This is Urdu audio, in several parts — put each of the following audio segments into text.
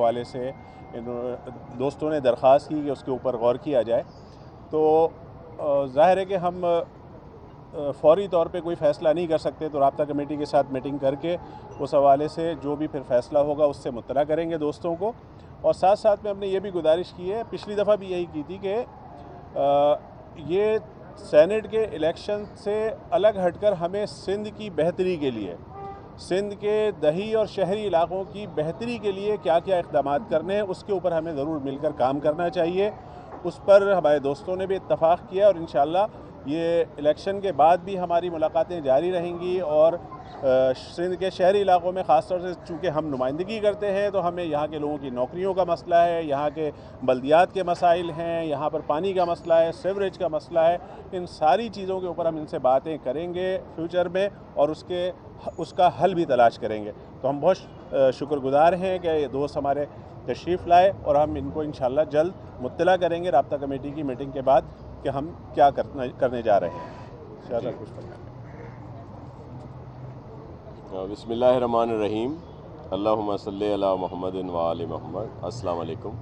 حوالے سے دوستوں نے درخواست کی کہ اس کے اوپر غور کیا جائے۔ تو ظاہر ہے کہ ہم فوری طور پہ کوئی فیصلہ نہیں کر سکتے، تو رابطہ کمیٹی کے ساتھ میٹنگ کر کے اس حوالے سے جو بھی پھر فیصلہ ہوگا اس سے مطلع کریں گے دوستوں کو۔ اور ساتھ ساتھ میں ہم نے یہ بھی گزارش کی ہے، پچھلی دفعہ بھی یہی کی تھی کہ یہ سینٹ کے الیکشن سے الگ ہٹ کر ہمیں سندھ کی بہتری کے لیے، سندھ کے دیہی اور شہری علاقوں کی بہتری کے لیے کیا کیا اقدامات کرنے ہیں، اس کے اوپر ہمیں ضرور مل کر کام کرنا چاہیے۔ اس پر ہمارے دوستوں نے بھی اتفاق کیا، اور انشاءاللہ یہ الیکشن کے بعد بھی ہماری ملاقاتیں جاری رہیں گی۔ اور سندھ کے شہری علاقوں میں خاص طور سے چونکہ ہم نمائندگی کرتے ہیں، تو ہمیں یہاں کے لوگوں کی نوکریوں کا مسئلہ ہے، یہاں کے بلدیات کے مسائل ہیں، یہاں پر پانی کا مسئلہ ہے، سیوریج کا مسئلہ ہے، ان ساری چیزوں کے اوپر ہم ان سے باتیں کریں گے فیوچر میں، اور اس کا حل بھی تلاش کریں گے۔ تو ہم بہت شکر گزار ہیں کہ یہ دوست ہمارے تشریف لائے، اور ہم ان کو انشاءاللہ جلد مطلع کریں گے رابطہ کمیٹی کی میٹنگ کے بعد کہ ہم کیا کرنے جا رہے ہیں۔ شاہ صاحب کچھ فرمائیں۔ بسم اللہ الرحمن الرحیم، اللہم صلی علی محمد و آل محمد۔ السلام علیکم۔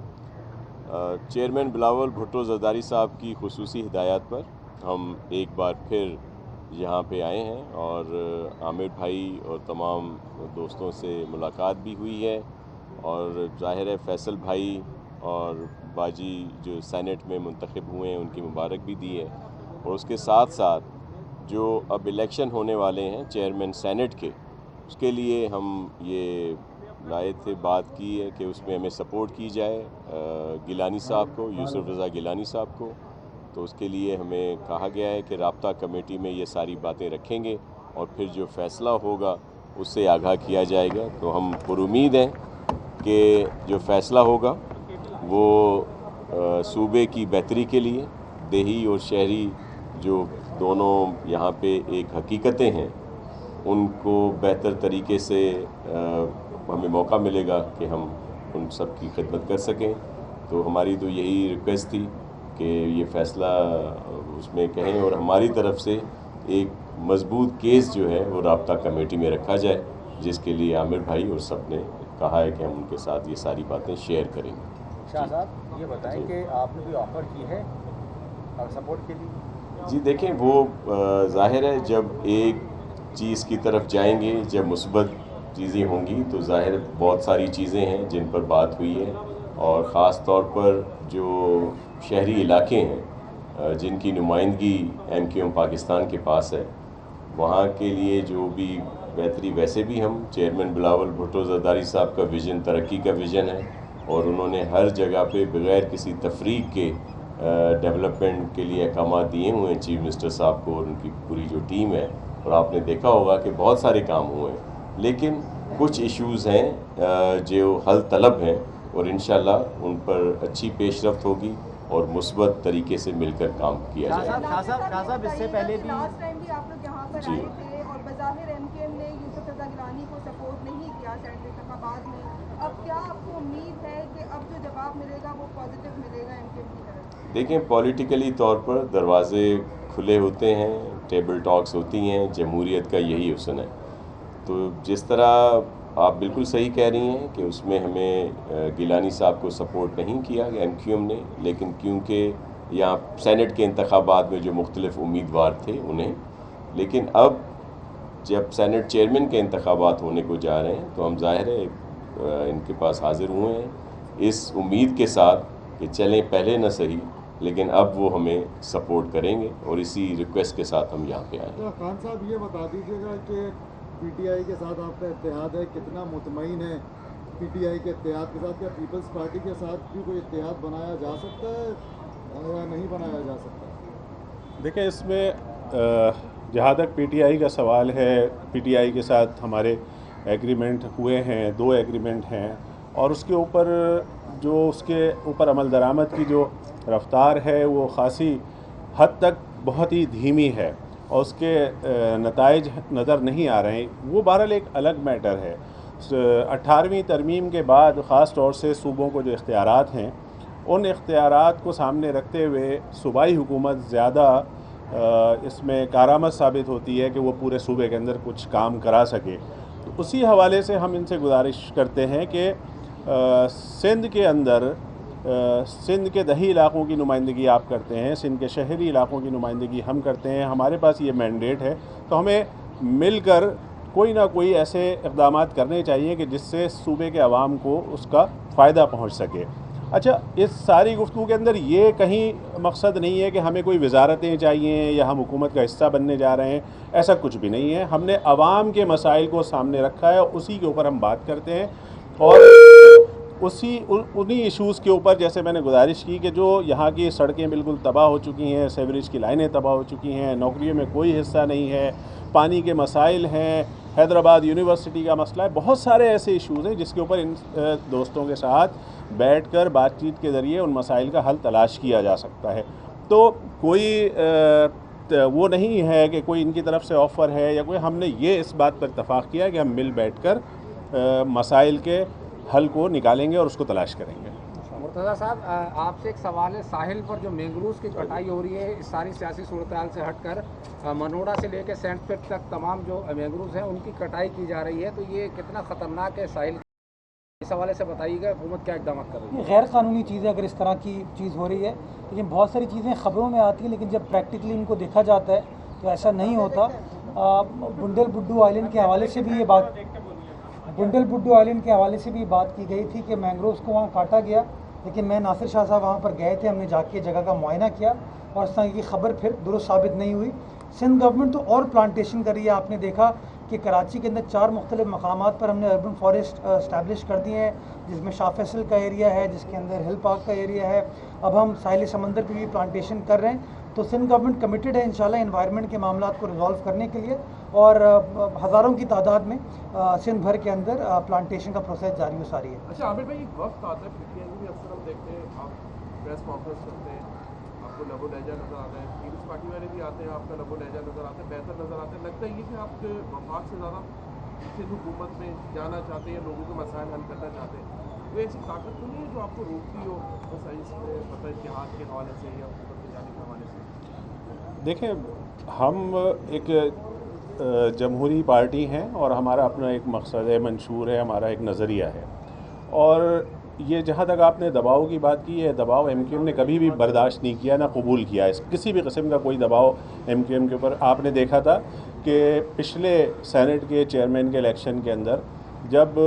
چیئرمین بلاول بھٹو زرداری صاحب کی خصوصی ہدایات پر ہم ایک بار پھر یہاں پہ آئے ہیں، اور عامر بھائی اور تمام دوستوں سے ملاقات بھی ہوئی ہے، اور ظاہر ہے فیصل بھائی اور باجی جو سینٹ میں منتخب ہوئے ہیں ان کی مبارک بھی دی ہے، اور اس کے ساتھ ساتھ جو اب الیکشن ہونے والے ہیں چیئرمین سینٹ کے، اس کے لیے ہم یہ لائے تھے، بات کی ہے کہ اس میں ہمیں سپورٹ کی جائے گیلانی صاحب کو، یوسف رضا گیلانی صاحب کو۔ تو اس کے لیے ہمیں کہا گیا ہے کہ رابطہ کمیٹی میں یہ ساری باتیں رکھیں گے، اور پھر جو فیصلہ ہوگا اس سے آگاہ کیا جائے گا۔ تو ہم پر امید ہیں کہ جو فیصلہ ہوگا وہ صوبے کی بہتری کے لیے، دیہی اور شہری جو دونوں یہاں پہ ایک حقیقتیں ہیں، ان کو بہتر طریقے سے ہمیں موقع ملے گا کہ ہم ان سب کی خدمت کر سکیں۔ تو ہماری تو یہی ریکویسٹ تھی کہ یہ فیصلہ اس میں کہیں، اور ہماری طرف سے ایک مضبوط کیس جو ہے وہ رابطہ کمیٹی میں رکھا جائے، جس کے لیے عامر بھائی اور سب نے کہا ہے کہ ہم ان کے ساتھ یہ ساری باتیں شیئر کریں گے۔ شاہ صاحب یہ بتائیں کہ آپ نے کوئی آفر کی ہے سپورٹ کے لیے؟ جی دیکھیں، وہ ظاہر ہے جب ایک چیز کی طرف جائیں گے، جب مثبت چیزیں ہوں گی تو ظاہر بہت ساری چیزیں ہیں جن پر بات ہوئی ہے، اور خاص طور پر جو شہری علاقے ہیں جن کی نمائندگی ایم کیو ایم پاکستان کے پاس ہے، وہاں کے لیے جو بھی بہتری، ویسے بھی ہم چیئرمین بلاول بھٹو زرداری صاحب کا ویژن ترقی کا ویژن ہے، اور انہوں نے ہر جگہ پہ بغیر کسی تفریق کے ڈیولپمنٹ کے لیے احکامات دیے ہوئے ہیں چیف منسٹر صاحب کو اور ان کی پوری جو ٹیم ہے، اور آپ نے دیکھا ہوگا کہ بہت سارے کام ہوئے ہیں، لیکن کچھ ایشوز ہیں جو حل طلب ہیں، اور انشاءاللہ ان پر اچھی پیش رفت ہوگی اور مثبت طریقے سے مل کر کام کیا جائے گا۔ شاہ صاحب اس سے پہلے بھی لاسٹ ٹائم بھی آپ لوگ یہاں پر آئے تھے، اور بظاہر ایم کیو ایم نے یوسف رضا گیلانی کو سپورٹ نہیں کیا سینٹ انتخابات میں، اب کیا آپ کو امید ہے کہ اب جو جواب ملے گا وہ پازیٹیو ملے گا ایم کیو ایم کی طرف؟ دیکھیں، پولیٹیکلی طور پر دروازے کھلے ہوتے ہیں، ٹیبل ٹاکس ہوتی ہیں، جمہوریت کا یہی حسن ہے۔ تو جس طرح آپ بالکل صحیح کہہ رہی ہیں کہ اس میں ہمیں گیلانی صاحب کو سپورٹ نہیں کیا ایم کیو ایم نے، لیکن کیونکہ یہاں سینٹ کے انتخابات میں جو مختلف امیدوار تھے انہیں، لیکن اب جب سینٹ چیئرمین کے انتخابات ہونے کو جا رہے ہیں تو ہم ظاہر ہے ان کے پاس حاضر ہوئے ہیں اس امید کے ساتھ کہ چلیں پہلے نہ صحیح، لیکن اب وہ ہمیں سپورٹ کریں گے، اور اسی ریکویسٹ کے ساتھ ہم یہاں پہ آئے ہیں۔ خان صاحب یہ بتا دیجیے گا کہ پی ٹی آئی کے ساتھ آپ کا اتحاد ہے، کتنا مطمئن ہے پی ٹی آئی کے اتحاد کے ساتھ؟ کیا پیپلز پارٹی کے ساتھ بھی کوئی اتحاد بنایا جا سکتا ہے یا نہیں بنایا جا سکتا؟ دیکھیں، اس میں جہاں تک پی ٹی آئی کا سوال ہے، پی ٹی آئی کے ساتھ ہمارے ایگریمنٹ ہوئے ہیں، 2 ایگریمنٹ ہیں، اور اس کے اوپر جو اس کے اوپر عمل درآمد کی جو رفتار ہے وہ خاصی حد تک بہت ہی دھیمی ہے، اور اس کے نتائج نظر نہیں آ رہے ہیں۔ وہ بہرحال ایک الگ میٹر ہے۔ 18ویں ترمیم کے بعد خاص طور سے صوبوں کو جو اختیارات ہیں، ان اختیارات کو سامنے رکھتے ہوئے صوبائی حکومت زیادہ اس میں کارآمد ثابت ہوتی ہے کہ وہ پورے صوبے کے اندر کچھ کام کرا سکے۔ تو اسی حوالے سے ہم ان سے گزارش کرتے ہیں کہ سندھ کے اندر سندھ کے دیہی علاقوں کی نمائندگی آپ کرتے ہیں، سندھ کے شہری علاقوں کی نمائندگی ہم کرتے ہیں، ہمارے پاس یہ مینڈیٹ ہے، تو ہمیں مل کر کوئی نہ کوئی ایسے اقدامات کرنے چاہیے کہ جس سے صوبے کے عوام کو اس کا فائدہ پہنچ سکے۔ اچھا، اس ساری گفتگو کے اندر یہ کہیں مقصد نہیں ہے کہ ہمیں کوئی وزارتیں چاہیے یا ہم حکومت کا حصہ بننے جا رہے ہیں، ایسا کچھ بھی نہیں ہے۔ ہم نے عوام کے مسائل کو سامنے رکھا ہے، اسی کے اوپر ہم بات کرتے ہیں، اور انہی ایشوز کے اوپر جیسے میں نے گزارش کی کہ جو یہاں کی سڑکیں بالکل تباہ ہو چکی ہیں، سیوریج کی لائنیں تباہ ہو چکی ہیں، نوکریوں میں کوئی حصہ نہیں ہے، پانی کے مسائل ہیں، حیدرآباد یونیورسٹی کا مسئلہ ہے، بہت سارے ایسے ایشوز ہیں جس کے اوپر ان دوستوں کے ساتھ بیٹھ کر بات چیت کے ذریعے ان مسائل کا حل تلاش کیا جا سکتا ہے۔ تو کوئی وہ نہیں ہے کہ کوئی ان کی طرف سے آفر ہے یا کوئی، ہم نے یہ اس بات پر اتفاق کیا کہ ہم مل بیٹھ کر مسائل کے حل کو نکالیں گے اور اس کو تلاش کریں گے۔ مرتضیٰ صاحب، آپ سے ایک سوال ہے، ساحل پر جو مینگروز کی کٹائی ہو رہی ہے، اس ساری سیاسی صورتحال سے ہٹ کر منوڑا سے لے کے سینٹ پیٹ تک تمام جو مینگروز ہیں ان کی کٹائی کی جا رہی ہے، تو یہ کتنا خطرناک ہے ساحل؟ اس حوالے سے بتائیے گا حکومت کیا اقدامات کر رہی ہے؟ یہ غیر قانونی چیز ہے اگر اس طرح کی چیز ہو رہی ہے، لیکن بہت ساری چیزیں خبروں میں آتی ہیں، لیکن جب پریکٹیکلی ان کو دیکھا جاتا ہے تو ایسا نہیں ہوتا۔ بنڈل بڈو آئلینڈ کے حوالے سے بھی یہ بات کی گئی تھی کہ مینگرووز کو وہاں کاٹا گیا، لیکن میں ناصر شاہ صاحب وہاں پر گئے تھے، ہم نے جا کے جگہ کا معائنہ کیا اور اس طرح کی خبر پھر درست ثابت نہیں ہوئی۔ سندھ گورنمنٹ تو اور پلانٹیشن کر رہی ہے، آپ نے دیکھا کہ کراچی کے اندر 4 مختلف مقامات پر ہم نے اربن فارسٹ اسٹیبلش کر دیے ہیں، جس میں شاہ فیصل کا ایریا ہے، جس کے اندر ہل پارک کا ایریا ہے، اب ہم ساحل سمندر پہ بھی پلانٹیشن کر رہے ہیں۔ تو سندھ گورنمنٹ کمیٹڈ ہے انشاءاللہ انوائرمنٹ کے معاملات کو ریزالو کرنے کے لیے، اور ہزاروں کی تعداد میں سندھ بھر کے اندر پلانٹیشن کا پروسیس جاری و ساری ہے۔ اچھا عامر بھائی، ایک وقت آتا ہے پی ٹی آئی میں بھی اکثر ہم دیکھتے ہیں، آپ پریس کانفرنس کرتے ہیں، آپ کو لب و لہجہ نظر آتا ہے، پیپلز پارٹی والے بھی آتے ہیں، آپ کا لب و لہجہ نظر آتا ہے، بہتر نظر آتا ہے، لگتا ہے یہ کہ آپ وفاق سے زیادہ سندھ حکومت میں جانا چاہتے ہیں، لوگوں کے مسائل حل کرنا چاہتے ہیں، کوئی ایسی طاقت تو نہیں ہے جو آپ کو روکتی ہو بس اس مطلب اتحاد کے حوالے سے یا حکومت میں جانے کے حوالے سے؟ دیکھیں، ہم ایک جمہوری پارٹی ہیں اور ہمارا اپنا ایک مقصد ہے، منشور ہے، ہمارا ایک نظریہ ہے، اور یہ جہاں تک آپ نے دباؤ کی بات کی ہے، دباؤ ایم کیو ایم نے کبھی بھی برداشت نہیں کیا، نہ قبول کیا ہے کسی بھی قسم کا کوئی دباؤ ایم کیو ایم کے اوپر۔ آپ نے دیکھا تھا کہ پچھلے سینٹ کے چیئرمین کے الیکشن کے اندر جب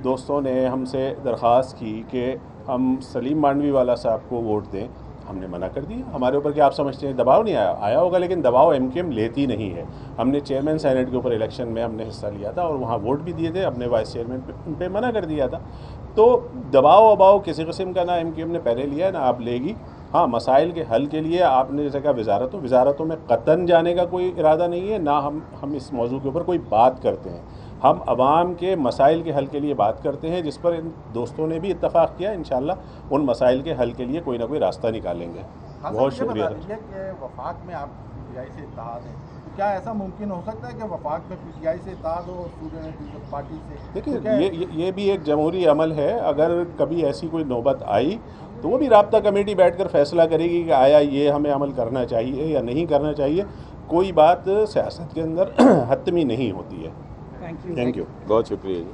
دوستوں نے ہم سے درخواست کی کہ ہم سلیم مانڈوی والا صاحب کو ووٹ دیں، ہم نے منع کر دیا۔ ہمارے اوپر کیا آپ سمجھتے ہیں دباؤ نہیں آیا ہوگا، لیکن دباؤ ایم کیو ایم لیتی نہیں ہے۔ ہم نے چیئرمین سینٹ کے اوپر الیکشن میں ہم نے حصہ لیا تھا اور وہاں ووٹ بھی دیے تھے، اپنے وائس چیئرمین پہ منع کر دیا تھا۔ تو دباؤ اباؤ کسی قسم کا نہ ایم کیو ایم نے پہلے لیا ہے، نہ آپ لے گی۔ ہاں، مسائل کے حل کے لیے آپ نے جیسے کہا وزارتوں میں قطعاً جانے کا کوئی ارادہ نہیں ہے، نہ ہم اس موضوع کے اوپر کوئی بات کرتے ہیں۔ ہم عوام کے مسائل کے حل کے لیے بات کرتے ہیں، جس پر ان دوستوں نے بھی اتفاق کیا، انشاءاللہ ان مسائل کے حل کے لیے کوئی نہ کوئی راستہ نکالیں گے۔ بہت شکریہ۔ کہ وفاق میں آپ پی ٹی آئی سے اتحاد ہے، تو کیا ایسا ممکن ہو سکتا ہے کہ وفاق میں پی ٹی آئی سے اتحاد ہو اسٹوڈنٹ پیپلز پارٹی سے؟ دیکھیں، یہ بھی ایک جمہوری عمل ہے، اگر کبھی ایسی کوئی نوبت آئی تو وہ بھی رابطہ کمیٹی بیٹھ کر فیصلہ کرے گی کہ آیا یہ ہمیں عمل کرنا چاہیے یا نہیں کرنا چاہیے۔ کوئی بات سیاست کے اندر حتمی نہیں ہوتی ہے۔ Thank you. Thank you. بہت شکریہ جی۔